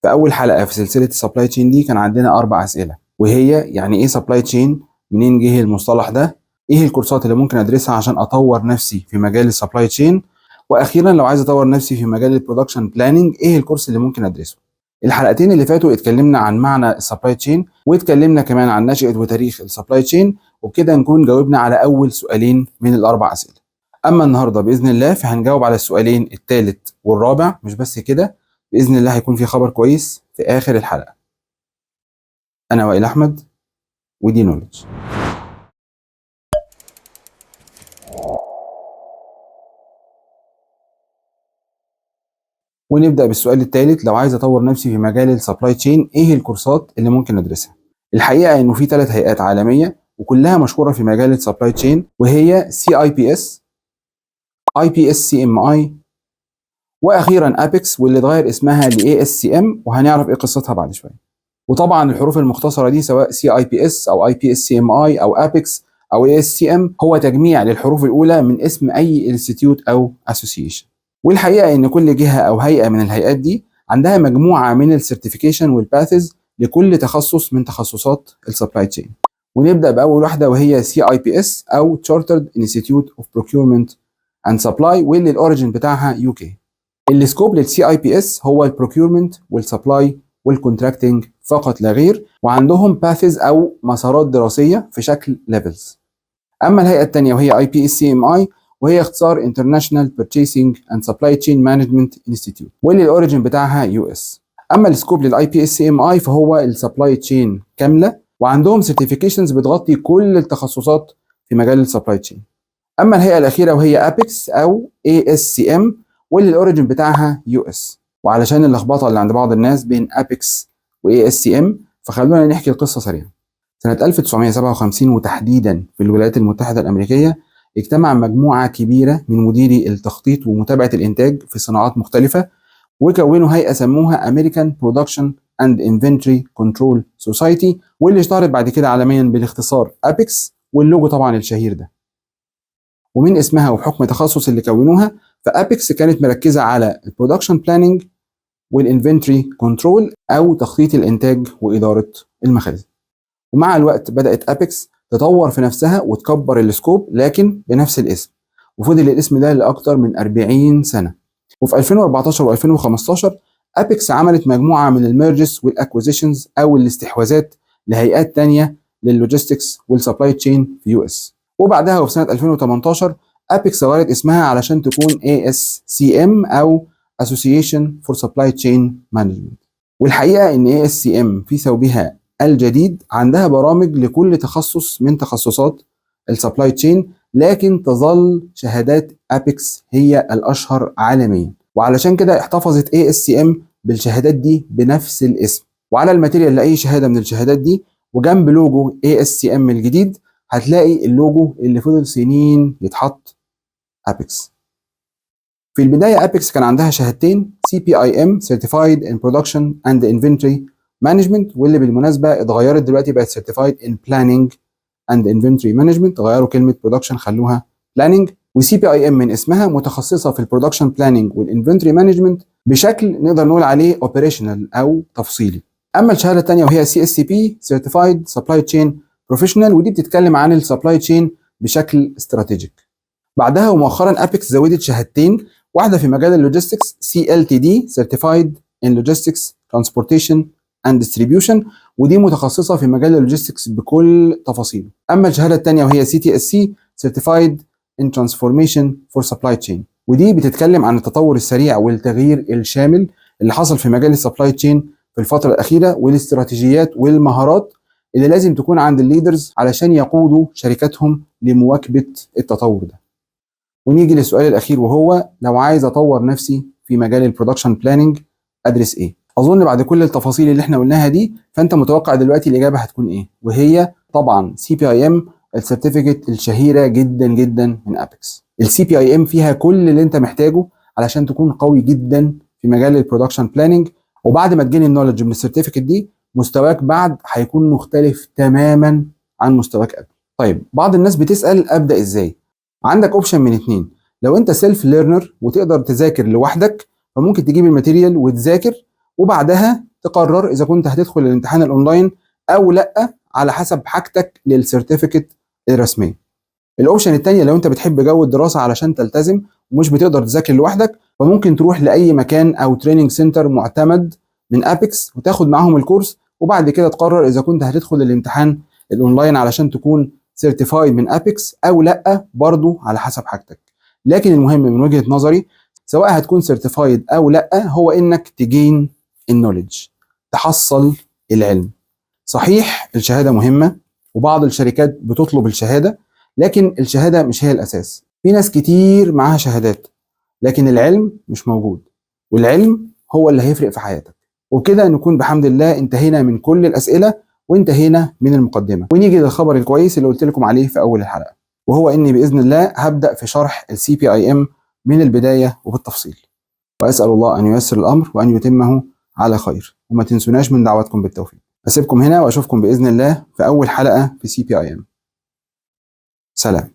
في أول حلقة في سلسلة السبلاي تشين دي كان عندنا 4 أسئلة، وهي يعني إيه سبلاي تشين؟ منين جه المصطلح ده؟ إيه الكورسات اللي ممكن أدرسها عشان أطور نفسي في مجال السبلاي تشين؟ وأخيرا لو عايز أطور نفسي في مجال البرودكشن بلاننج إيه الكورس اللي ممكن أدرسه؟ الحلقتين اللي فاتوا اتكلمنا عن معنى السبلاي تشين، واتكلمنا كمان عن نشأة وتاريخ السبلاي تشين، وبكده نكون جاوبنا على أول سؤالين من ال4 أسئلة. أما النهاردة بإذن الله فهنجاوب على السؤالين الثالث والرابع، مش بس كده، بإذن الله هيكون في خبر كويس في آخر الحلقة. أنا وائل أحمد ودي نولج. ونبدأ بالسؤال الثالث، لو عايز أطور نفسي في مجال السبلاي تشين إيه الكورسات اللي ممكن أدرسها؟ الحقيقة إنه في 3 هيئات عالمية وكلها مشهورة في مجال السبلاي تشين، وهي CIPS، IPSCMI، وأخيرا أبيكس، واللي اتغير اسمها ل ASCM، وهنعرف إيه قصتها بعد شوية. وطبعا الحروف المختصرة دي سواء CIPS أو IPSCMI أو أبيكس أو ASCM هو تجميع للحروف الأولى من اسم أي انستيتيوت أو أسوسيشن. والحقيقة إن كل جهة أو هيئة من الهيئات دي عندها مجموعة من السيرتيفيكيشن والباثز لكل تخصص من تخصصات السبلاي تشين. ونبدأ بأول واحدة وهي CIPS أو Chartered Institute of Procurement and Supply، واللي الأوريجين بتاعها UK. السكوب للسي اي بي اس هو البروكيورمنت والسبلاي والكونتراكتنج فقط لا غير، وعندهم باثز او مسارات دراسيه في شكل ليفلز. اما الهيئه الثانيه وهي اي بي اس سي ام اي، وهي اختصار انترناشونال بيرتشيسنج اند سبلاي تشين مانجمنت انستيتيوت، واللي الاوريجين بتاعها يو اس. اما السكوب للاي بي اس سي ام اي فهو السبلاي تشين كامله، وعندهم سيرتيفيكيشنز بتغطي كل التخصصات في مجال السبلاي تشين. اما الهيئه الاخيره وهي ابيكس او اي اس سي ام، واللي الاوريجين بتاعها يو اس. وعلشان اللخبطه اللي عند بعض الناس بين ابيكس واي اس سي ام فخلونا نحكي القصه سريعا. سنه 1957 وتحديدا في الولايات المتحده الامريكيه اجتمع مجموعه كبيره من مديري التخطيط ومتابعه الانتاج في صناعات مختلفه، وكونوا هيئه سموها American Production and Inventory Control Society، واللي اشتهرت بعد كده عالميا بالاختصار ابيكس، واللوجو طبعا الشهير ده. ومن اسمها وبحكم تخصص اللي كونوها، فابيكس كانت مركزه على البرودكشن بلاننج والانفنتوري كنترول او تخطيط الانتاج واداره المخازن. ومع الوقت بدات ابيكس تطور في نفسها وتكبر السكوب لكن بنفس الاسم، وفضل الاسم ده لاكثر من 40 سنه. وفي 2014 و2015 ابيكس عملت مجموعه من الميرجز والاكوزيشنز او الاستحواذات لهيئات ثانيه لللوجيستكس والسبلاي تشين في يو اس. وبعدها وفي سنه 2018 ابيكس غيرت اسمها علشان تكون ASCM او Association for Supply Chain Management. والحقيقه ان ASCM في ثوبها الجديد عندها برامج لكل تخصص من تخصصات السبلاي تشين، لكن تظل شهادات ابيكس هي الاشهر عالميا، وعلشان كده احتفظت ASCM بالشهادات دي بنفس الاسم. وعلى الماتيريال لاي شهاده من الشهادات دي وجنب لوجو ASCM الجديد هتلاقي اللوجو اللي فضل سنين يتحط ابيكس. في البدايه ابيكس كان عندها شهادتين، CPIM Certified in Production and Inventory Management، واللي بالمناسبه اتغيرت دلوقتي بقت Certified in Planning and Inventory Management، غيروا كلمه Production خلوها Planning. وCPIM من اسمها متخصصه في البرودكشن بلاننج والانفنتوري مانجمنت بشكل نقدر نقول عليه اوبريشنال او تفصيلي. اما الشهاده الثانيه وهي CSCP Certified Supply Chain بروفيشنال، ودي بتتكلم عن السبلاي تشين بشكل استراتيجيك. بعدها ومؤخرا ابيكس زودت شهادتين، واحده في مجال اللوجيستكس CLTD Certified in Logistics Transportation and Distribution، ودي متخصصه في مجال اللوجيستكس بكل تفاصيله. اما الشهاده الثانيه وهي CTSC Certified in Transformation for Supply Chain، ودي بتتكلم عن التطور السريع والتغيير الشامل اللي حصل في مجال السبلاي تشين في الفتره الاخيره، والاستراتيجيات والمهارات اللي لازم تكون عند الليدرز علشان يقودوا شركاتهم لمواكبة التطور ده. ونيجي للسؤال الأخير وهو لو عايز أطور نفسي في مجال البرودكشن بلاننج أدرس إيه؟ أظن بعد كل التفاصيل اللي إحنا قلناها دي فأنت متوقع دلوقتي الإجابة هتكون إيه؟ وهي طبعا CPIM السيرتيفيكت الشهيرة جدا جدا من أبيكس. الCPIM فيها كل اللي أنت محتاجه علشان تكون قوي جدا في مجال البرودكشن بلاننج، وبعد ما تجين النولج من السيرتيفيكت دي مستواك بعد هيكون مختلف تماما عن مستواك قبل. طيب بعض الناس بتسأل أبدأ إزاي؟ عندك اوبشن من اتنين، لو انت سيلف ليرنر وتقدر تذاكر لوحدك فممكن تجيب الماتيريال وتذاكر وبعدها تقرر اذا كنت هتدخل الامتحان الاونلاين او لا على حسب حاجتك للسيرتيفيكت الرسميه. الاوبشن الثانيه، لو انت بتحب جو الدراسه علشان تلتزم ومش بتقدر تذاكر لوحدك، فممكن تروح لاي مكان او تريننج سنتر معتمد من ابيكس وتاخد معاهم الكورس، وبعد كده تقرر اذا كنت هتدخل الامتحان الاونلاين علشان تكون سيرتيفايد من ابيكس او لا، برضو على حسب حاجتك. لكن المهم من وجهه نظري سواء هتكون سيرتيفايد او لا، هو انك تجين النوليدج، تحصل العلم. صحيح الشهاده مهمه وبعض الشركات بتطلب الشهاده، لكن الشهاده مش هي الاساس. في ناس كتير معاها شهادات لكن العلم مش موجود، والعلم هو اللي هيفرق في حياتك. وبكده نكون بحمد الله انتهينا من كل الاسئله وانتهينا من المقدمه، ونيجي للخبر الكويس اللي قلت لكم عليه في اول الحلقه، وهو اني باذن الله هبدا في شرح السي بي اي ام من البدايه وبالتفصيل. واسال الله ان ييسر الامر وان يتمه على خير، وما تنسوناش من دعواتكم بالتوفيق. اسيبكم هنا واشوفكم باذن الله في اول حلقه في سي بي اي ام. سلام.